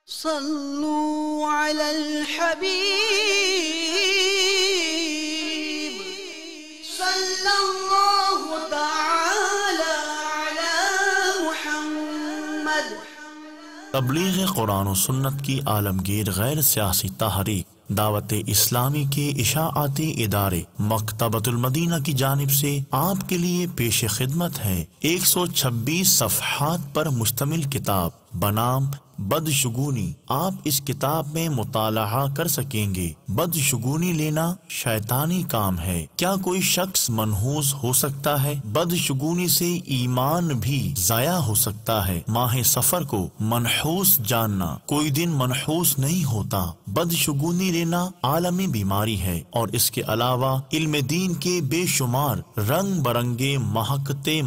صلوا على الحبيب صلى الله تعالى على محمد۔ تبلیغ قرآن و سنت کی عالمگیر غیر سیاسی تحریک دعوت اسلامی کے اشاعتی ادارے مکتبۃ المدینہ کی جانب سے آپ کے لیے پیش خدمت ہے 126 صفحات پر مشتمل کتاب بنام بدشگونی۔ آپ اس کتاب میں مطالعہ کر سکیں گے۔ بدشگونی لینا شیطانی کام ہے، کیا کوئی شخص منحوس ہو سکتا ہے؟ بدشگونی سے ایمان بھی ضائع ہو سکتا ہے۔ ماہ سفر کو منحوس جاننا، کوئی دن منحوس نہیں ہوتا۔ بدشگونی لینا عالمی بیماری ہے، اور اس کے علاوہ علم دین کے بے شمار رنگ برنگے مہکتے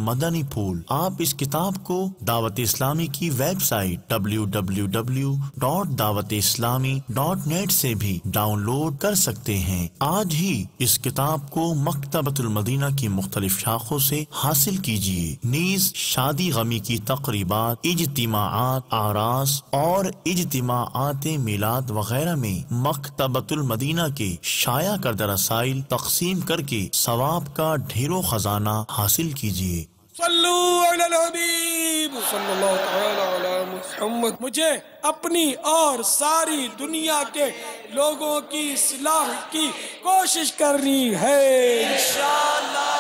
مدنی پھول۔ آپ اس کتاب کو دعوت اسلامی کی ویب سائٹ www.dawat-islami.net سے بھی ڈاؤن لوڈ کر سکتے ہیں۔ آج ہی اس کتاب کو مکتبۃ المدینہ کی مختلف شاخوں سے حاصل کیجیے۔ نیز شادی غمی کی تقریبات، اجتماعات، اعراس اور اجتماعات میلاد وغیرہ میں مکتبۃ المدینہ کے شائع کردہ رسائل تقسیم کر کے ثواب کا ڈھیروں خزانہ حاصل کیجیے۔ صلو علی الحبیب صلی اللہ تعالی علی محمد۔ مجھے اپنی اور ساری دنیا کے لوگوں کی اصلاح کی کوشش کرنی ہے انشاءاللہ۔